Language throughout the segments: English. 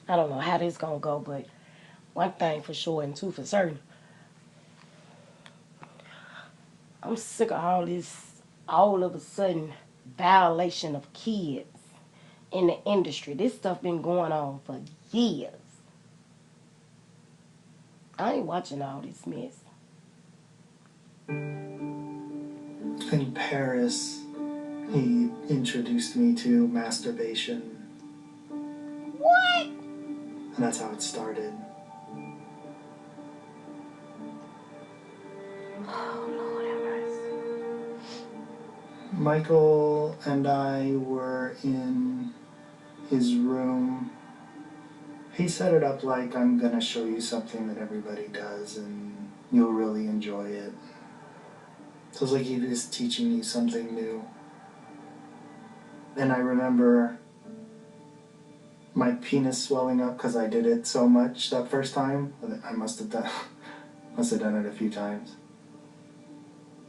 I don't know how this gonna go, but one thing for sure and two for certain. I'm sick of all this all of a sudden violation of kids in the industry. This stuff been going on for years. I ain't watching all this mess. In Paris, he introduced me to masturbation, What? and that's how it started. Oh Lord have mercy. Michael and I were in his room. He set it up like, I'm gonna show you something that everybody does and you'll really enjoy it. So it's like he was teaching me something new. And I remember my penis swelling up because I did it so much that first time. I must have done it a few times.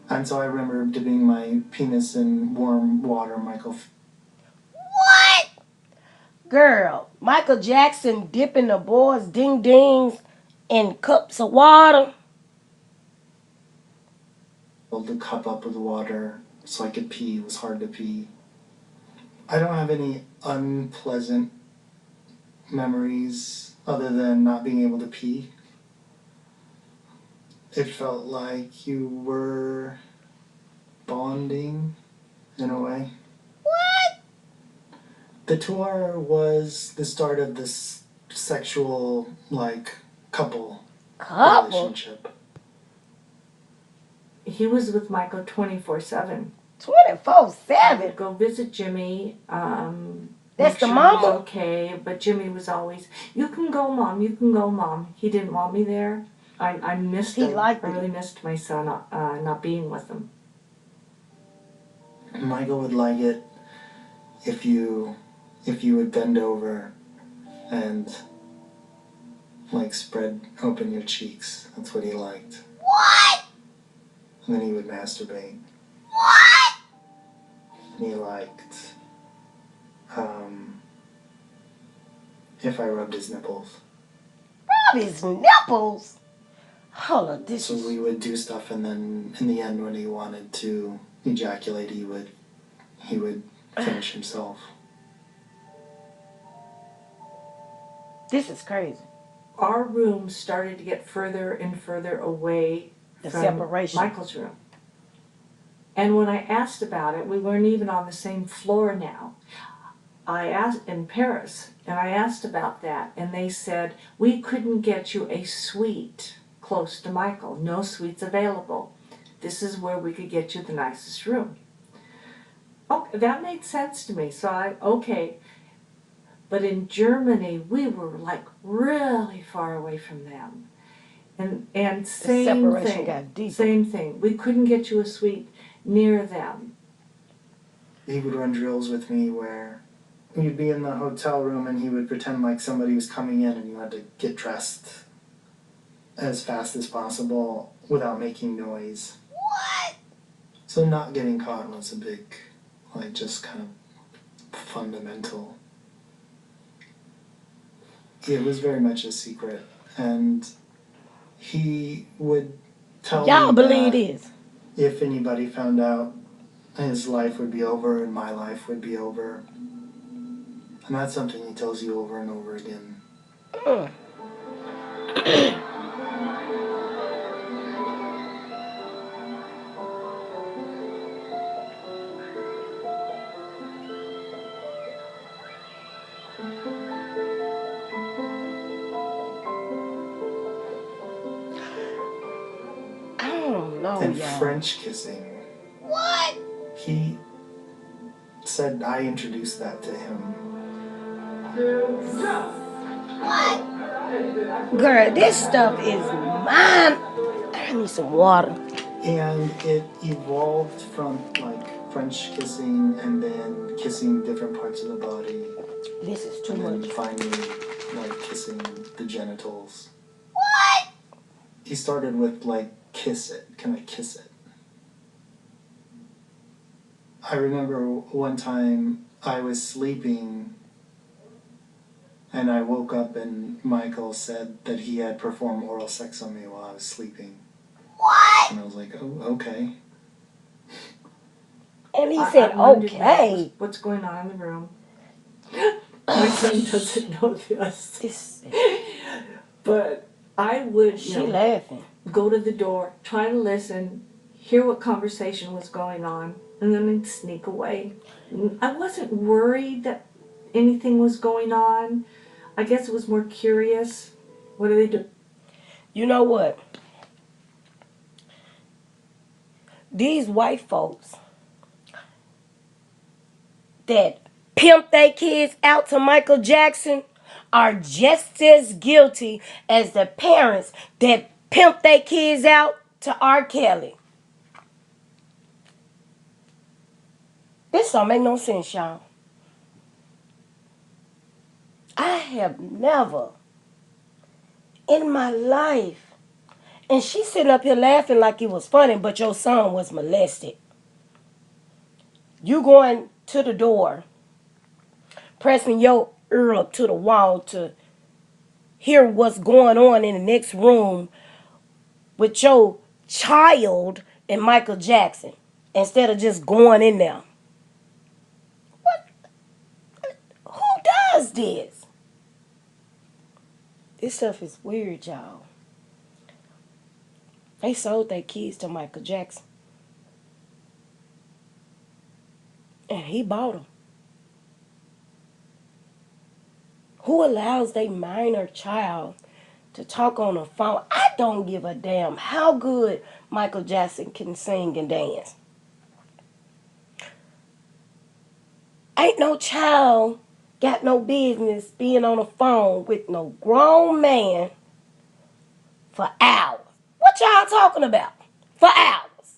And so I remember dipping my penis in warm water, Michael. What? Girl, Michael Jackson dipping the boys' ding dings in cups of water. Filled the cup up with water so I could pee. It was hard to pee. I don't have any unpleasant memories other than not being able to pee. It felt like you were bonding in a way. What? The tour was the start of this sexual, like, couple Couple? relationship. He was with Michael 24/7. 24 I would 7? go visit Jimmy. That's Make the sure he was mama? okay, but Jimmy was always, "You can go, Mom. You can go, Mom." He didn't want me there. I missed He him. liked I it. really missed my son not being with him. Michael would like it if you would bend over and like spread open your cheeks. That's what he liked. What? And then he would masturbate. What? And he liked if I rubbed his nipples. Rub his nipples? Hold on, this So is... we would do stuff, and then in the end, when he wanted to ejaculate, he would finish himself. This is crazy. Our room started to get further and further away The from separation. Michael's room. And when I asked about it, we weren't even on the same floor now. I asked in Paris, and I asked about that, and they said, "We couldn't get you a suite close to Michael. No suites available. This is where we could get you the nicest room." Oh, that made sense to me. So okay. But in Germany, we were like really far away from them. And The same separation thing. got deeper. Same thing. We couldn't get you a suite near them. He would run drills with me where you'd be in the hotel room and he would pretend like somebody was coming in and you had to get dressed as fast as possible without making noise. What? So not getting caught was a big, like, just kind of fundamental. It was very much a secret, and he would tell Y'all me believe that this? if anybody found out, his life would be over and my life would be over. And that's something he tells you over and over again. Mm. I don't know, And y'all. French kissing. What? He said I introduced that to him. What? Girl, this stuff is mine. I need some water. And it evolved from like French kissing and then kissing different parts of the body. This is too And then much. finally like kissing the genitals. What? He started with like kiss it. Can I kiss it? I remember one time I was sleeping And I woke up and Michael said that he had performed oral sex on me while I was sleeping. What? And I was like, oh, okay. And he I said, wondered now okay. what's going on in the room. My son doesn't know this. This, But I would, she laughing. go to the door, try to listen, hear what conversation was going on, and then I'd sneak away. I wasn't worried that anything was going on. I guess it was more curious. What do they do? You know what? These white folks that pimp their kids out to Michael Jackson are just as guilty as the parents that pimp their kids out to R. Kelly. This don't make no sense, y'all. I have never in my life, and she's sitting up here laughing like it was funny, but your son was molested. You going to the door, pressing your ear up to the wall to hear what's going on in the next room with your child and Michael Jackson instead of just going in there. What? Who does this? This stuff is weird, y'all. They sold their kids to Michael Jackson. And he bought them. Who allows their minor child to talk on the phone? I don't give a damn how good Michael Jackson can sing and dance. Ain't no child got no business being on the phone with no grown man for hours. What y'all talking about? For hours.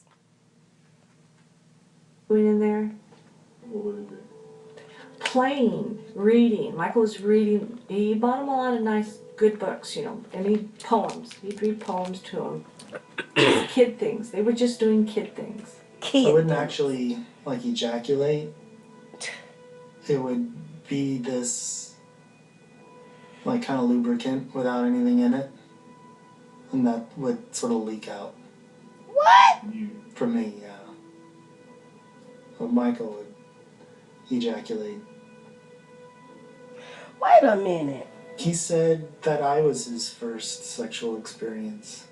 Going in there? Playing, reading. Michael was reading. He bought him a lot of nice, good books, and poems. He'd read poems to him. Just kid things. They were just doing kid things. I wouldn't actually like ejaculate. It would be this like kind of lubricant without anything in it, and that would sort of leak out. What? For me, yeah. But Michael would ejaculate. Wait a minute. He said that I was his first sexual experience.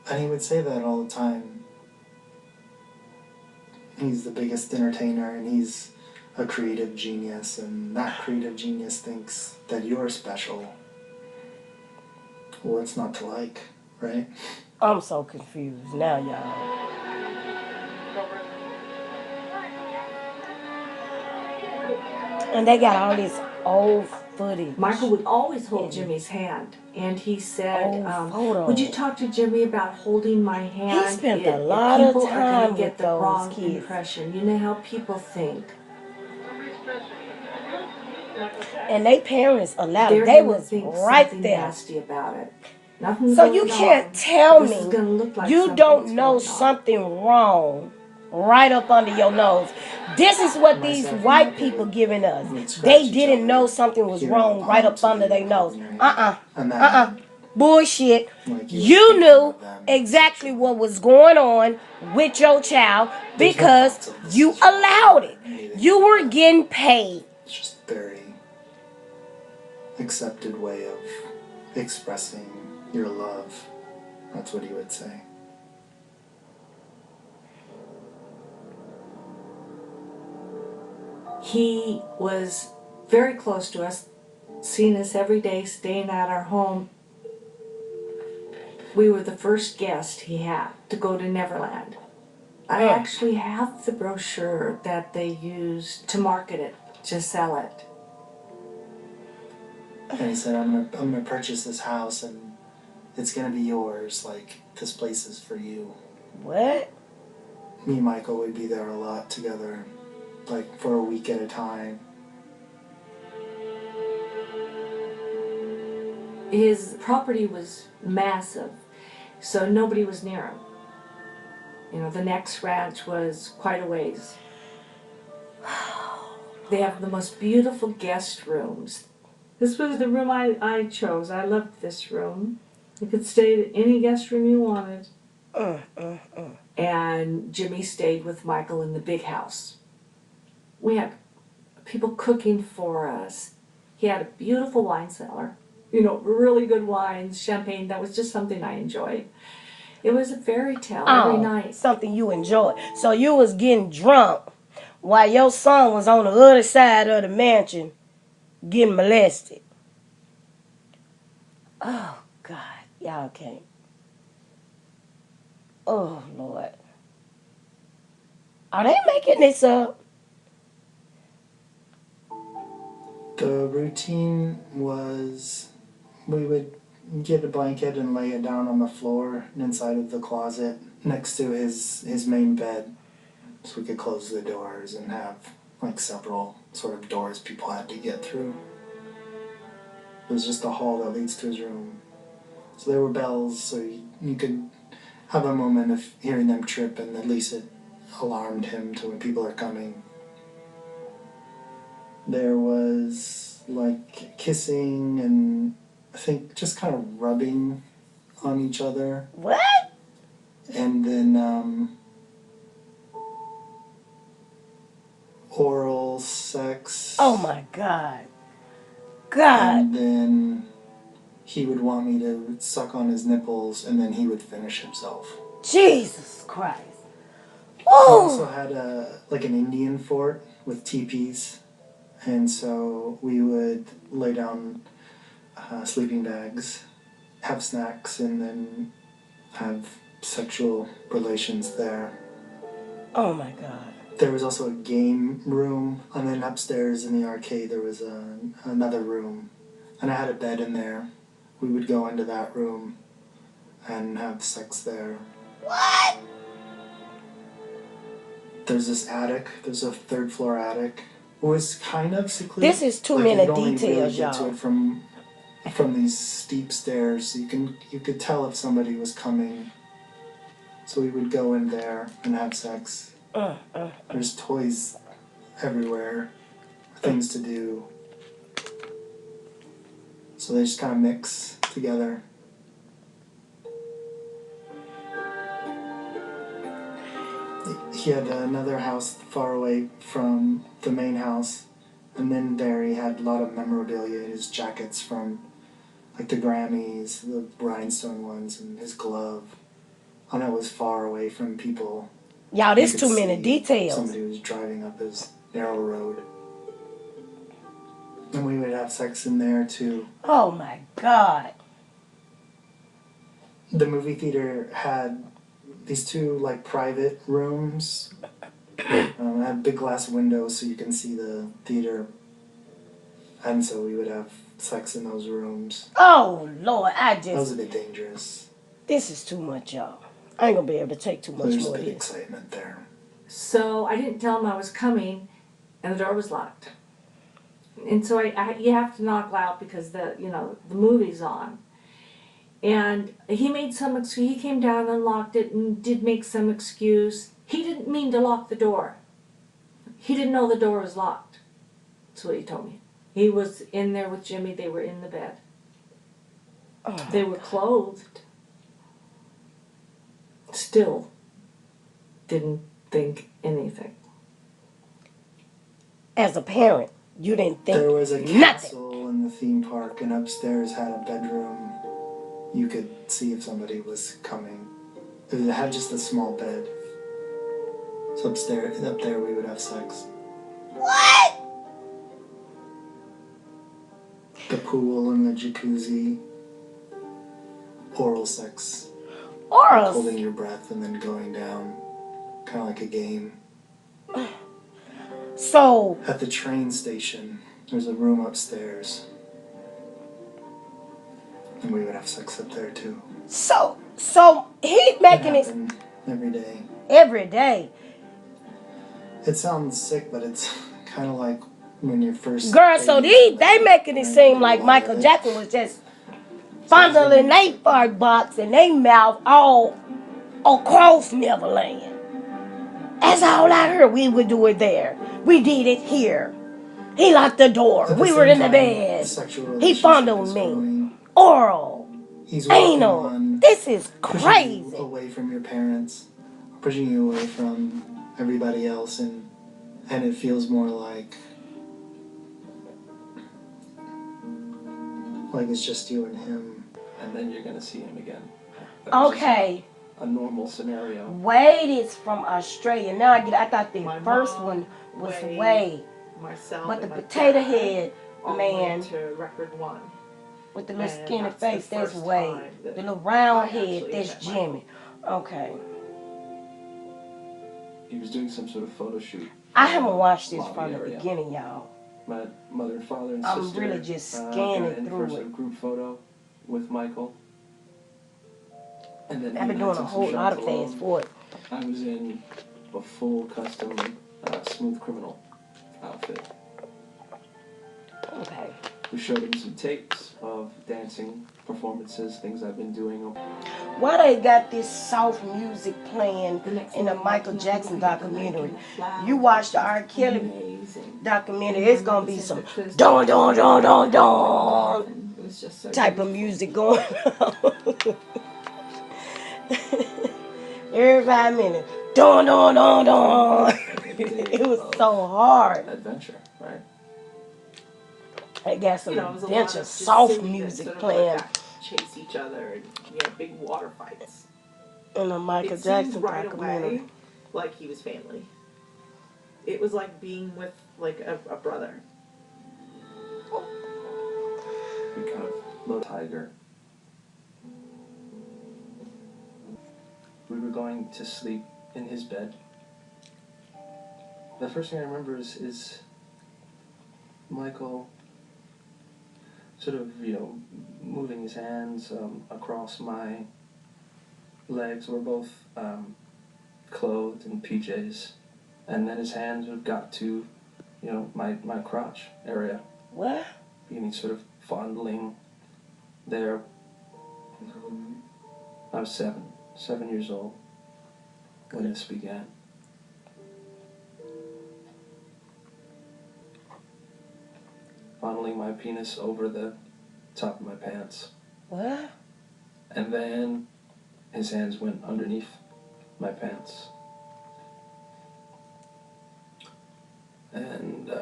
And he would say that all the time. He's the biggest entertainer and he's a creative genius, and that creative genius thinks that you're special. Well, what's not to like, right? I'm so confused now, y'all. And they got all this old footage. Michael would always hold Jimmy's hand, and he said, photos. "Would you talk to Jimmy about holding my hand? He spent a lot of people are time gonna get with the those wrong kids. impression. You know how people think." And they parents allowed They're it. They gonna was think right something there. nasty about it. Nothing So going you on. can't tell This is me gonna look like you something's don't know going on. something wrong right up under your nose. This is what these Myself and white Michael people would- giving us. would scratch They each didn't other know something was here wrong on right palms up under and their you'd nose. hold your hand. And then, Bullshit. like, You would knew think of them exactly sexually. what was going on with your child There's no because thoughts of this you is wrong allowed or it. anything You like were that. getting paid. It's just a very accepted way of expressing your love. That's what he would say. He was very close to us, seeing us every day, staying at our home. We were the first guest he had to go to Neverland. I actually have the brochure that they used to market it, to sell it. And he said, I'm gonna purchase this house and it's gonna be yours. Like, this place is for you. What? Me and Michael would be there a lot together, like for a week at a time. His property was massive, so nobody was near him. The next ranch was quite a ways. They have the most beautiful guest rooms. This was the room I chose. I loved this room. You could stay at any guest room you wanted. And Jimmy stayed with Michael in the big house. We had people cooking for us. He had a beautiful wine cellar. You know, really good wines, champagne. That was just something I enjoyed. It was a fairy tale every night. Something you enjoyed. So you was getting drunk while your son was on the other side of the mansion getting molested. Oh, God. Y'all can't. Oh, Lord. Are they making this up? The routine was we would get a blanket and lay it down on the floor inside of the closet next to his main bed, so we could close the doors and have like several sort of doors people had to get through. It was just a hall that leads to his room. So there were bells, so you could have a moment of hearing them trip, and at least it alarmed him to when people are coming. There was like kissing and I think just kind of rubbing on each other. What? And then oral sex. Oh, my God. God. And then he would want me to suck on his nipples, and then he would finish himself. Jesus Christ. He also Oh. had like an Indian fort with teepees, and so we would lay down sleeping bags, have snacks, and then have sexual relations there. Oh, my God. There was also a game room, and then upstairs in the arcade there was another room, and I had a bed in there. We would go into that room and have sex there. What? There's this attic. There's a third floor attic. It was kind of secluded. This is too like many you could only details, really get y'all. to it from these steep stairs. You could tell if somebody was coming. So we would go in there and have sex. There's toys everywhere, things to do. So they just kind of mix together. He had another house far away from the main house, and then there he had a lot of memorabilia, his jackets from like the Grammys, the rhinestone ones, and his glove. And that was far away from people. Y'all, You there's could too many see details. Somebody was driving up his narrow road. And we would have sex in there too. Oh, my God. The movie theater had these two like private rooms. Had big glass windows so you can see the theater. And so we would have sex in those rooms. Oh, Lord, That was a bit dangerous. This is too much, y'all. I ain't gonna be able to take too much There's more a of bit of this. excitement there. So I didn't tell him I was coming, and the door was locked. And so you have to knock loud because the movie's on. And he made some excuse. He came down, unlocked it, and did make some excuse. He didn't mean to lock the door. He didn't know the door was locked. That's what he told me. He was in there with Jimmy. They were in the bed. Oh, They were clothed. Still didn't think anything. as a parent, you didn't think There was a nothing. castle in the theme park, and upstairs had a bedroom. You could see if somebody was coming. It had just a small bed. So up there we would have sex. What? The pool and the jacuzzi. Oral sex. Oral. Holding your breath and then going down. Kind of like a game. So. At the train station, there's a room upstairs. And we would have sex up there too. So he's making it every day. Every day. It sounds sick, but it's kind of like when you're first. Girl, so they making it seem like Michael Jackson was just fondling their fart box and they mouth all across Neverland. That's all I heard. We would do it there. We did it here. He locked the door. At the We were same in the time, bed. the sexual He relationship fondled is me. growing. Oral. He's working Anal. on This is pushing you crazy. away from your parents, pushing you away from everybody else, and it feels more like it's just you and him. And then you're gonna see him again. That was just Okay. a normal scenario. Wade is from Australia. Now I get. I thought the My first mom, one was Wade, Wade. myself, But the and my potato dad head all man went to record one. with the little And skinny that's the face, that's first Wade. time that The little round I head, actually that's met Michael. Jimmy. Okay. He was doing some sort of photo shoot. I haven't watched this lobby from the area. beginning, y'all. My mother and father and I'm sister really just got scanning in through for it. a group photo with Michael. And then I've he been and I doing a took some whole lot shots of fast alone. forward. I was in a full custom Smooth Criminal outfit. Okay. We showed him some tapes of dancing performances, things I've been doing. Why they got this soft music playing The next in the morning, Michael I Jackson picked up the lake documentary? and the flowers, You watch the which R. was Kelly amazing. documentary, And it's my gonna mother be said some that Tristan don was don don don don and it was just so type of beautiful. music going on. Every 5 minutes, don don don don. It was so hard. Adventure, right? They got some You know, it was a lot adventure of just soft sitting and music sort of playing like chase each other and big water fights. in the Michael It seemed Jackson right documentary. away like he was family. It was like being with like a brother. We kind of low tiger. We were going to sleep in his bed. The first thing I remember is Michael sort of, moving his hands across my legs. We're both clothed in PJs. And then his hands got to, my crotch area. What? Beginning sort of fondling there. I was 7 years old when this began. Fondling my penis over the top of my pants. What? And then his hands went underneath my pants. And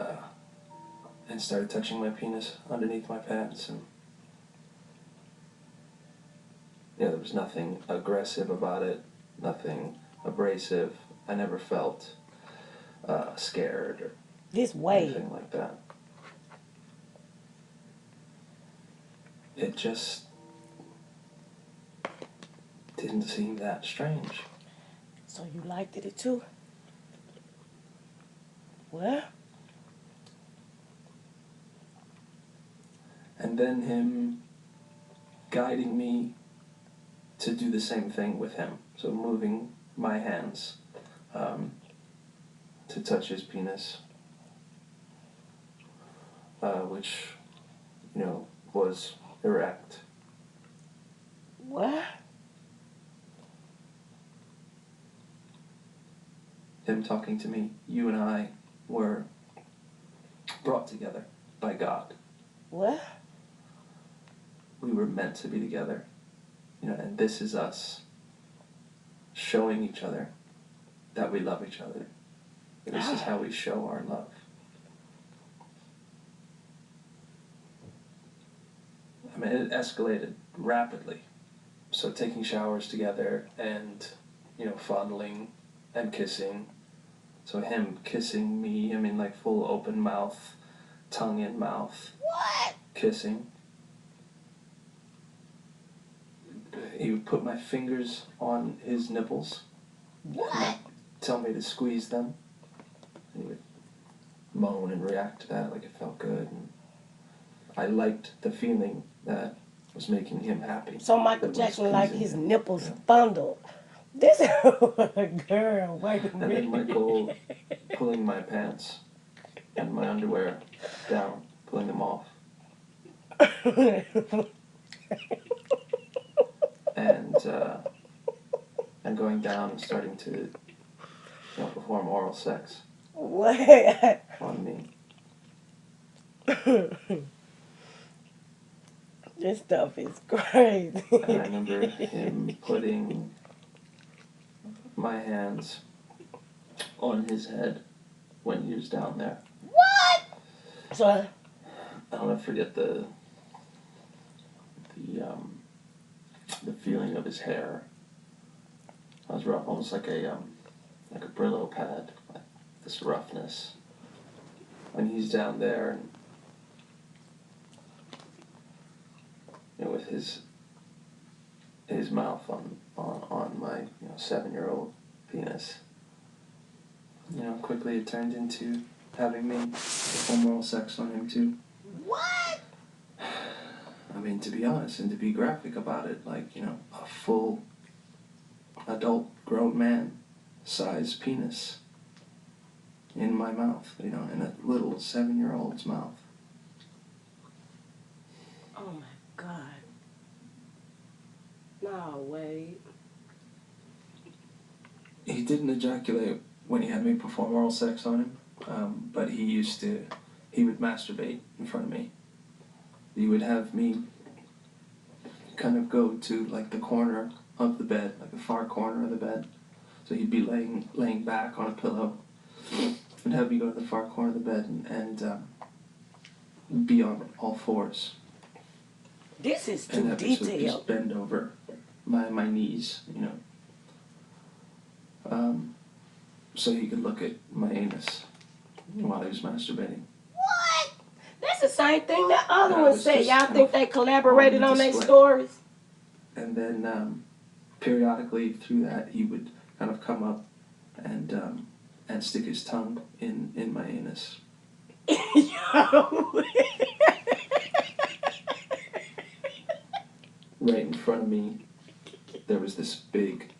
started touching my penis underneath my pants. And there was nothing aggressive about it, nothing abrasive. I never felt scared or This way. anything like that. It just didn't seem that strange. So you liked it too? What? And then him guiding me to do the same thing with him. So moving my hands to touch his penis, which, was erect. What? Him talking to me, you and I were brought together by God. What? We were meant to be together, and this is us showing each other that we love each other. This is how we show our love. I mean, it escalated rapidly. So taking showers together and, fondling and kissing. So him kissing me, like full open mouth, tongue in mouth. What? Kissing. He would put my fingers on his nipples. What? Tell me to squeeze them. And he would moan and react to that like it felt good. And I liked the feeling that was making him happy. So Michael Jackson liked his nipples fondled. This girl, wait a And minute. then Michael pulling my pants and my underwear down, pulling them off. And going down and starting to perform oral sex What? on me. This stuff is crazy. And I remember him putting my hands on his head when he was down there. So, I'll never forget the feeling of his hair. It was rough, almost like a Brillo pad, like this roughness. When he's down there, and with his mouth on my 7-year-old penis. Quickly it turned into having me perform oral sex on him too. what? I mean, to be honest and to be graphic about it, like, a full adult grown man size penis in my mouth, in a little 7-year-old's mouth. Oh my God. No, wait. He didn't ejaculate when he had me perform oral sex on him, but he would masturbate in front of me. He would have me kind of go to like the corner of the bed, like the far corner of the bed. So he'd be laying back on a pillow, and have me go to the far corner of the bed and be on all fours. This is And too have me sort of detailed. just bend over my knees, so he could look at my anus while he was masturbating. What? That's the same thing that other That one was said. just Y'all kind think of they collaborated on on their display. stories? And then periodically through that, he would kind of come up and stick his tongue in my anus. Yo. Right in front of me, there was this big,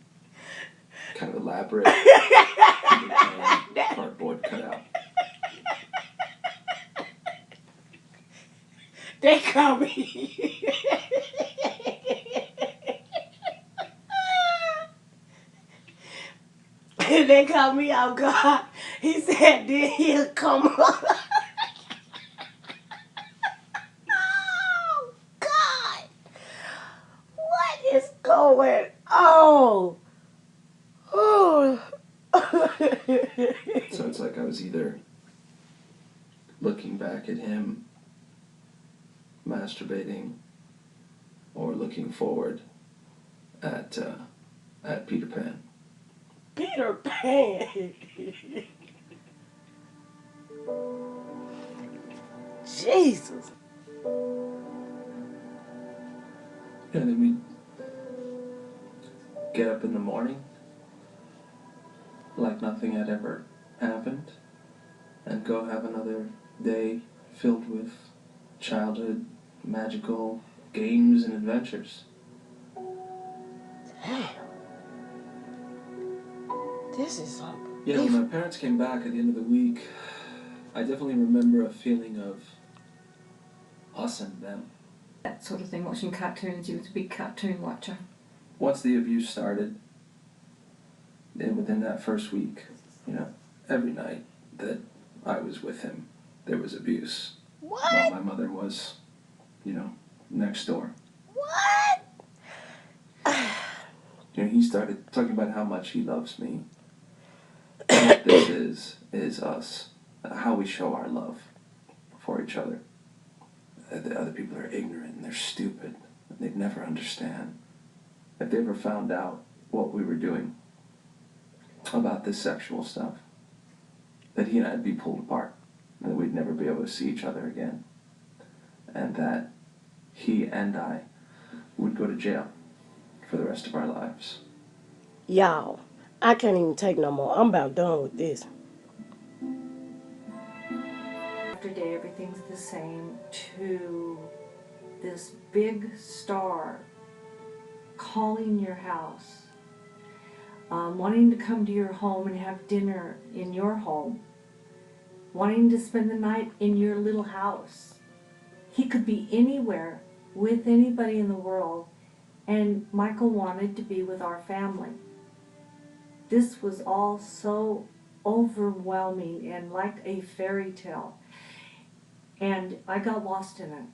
kind of elaborate cardboard cutout. They call me. They call me out, God. He said, then he'll come up. Oh, God. What is going on? Oh. So it's like I was either looking back at him masturbating or looking forward at Peter Pan. Peter Pan. Jesus. And then we'd get up in the morning like nothing had ever happened and go have another day filled with childhood, magical games and adventures. Damn. This is something. Yeah, when my parents came back at the end of the week, I definitely remember a feeling of us and them. That sort of thing, watching cartoons. You was a big cartoon watcher. Once the abuse started, and within that first week, every night that I was with him, there was abuse. What? While my mother was, next door. What? He started talking about how much he loves me. What this is us, how we show our love for each other. The other people are ignorant and they're stupid. And they'd never understand. If they ever found out what we were doing about this sexual stuff, that he and I'd be pulled apart, and that we'd never be able to see each other again, and that he and I would go to jail for the rest of our lives. Y'all, I can't even take no more. I'm about done with this. After day, everything's the same, to this big star calling your house, wanting to come to your home and have dinner in your home, wanting to spend the night in your little house. He could be anywhere with anybody in the world, and Michael wanted to be with our family. This was all so overwhelming and like a fairy tale. And I got lost in it.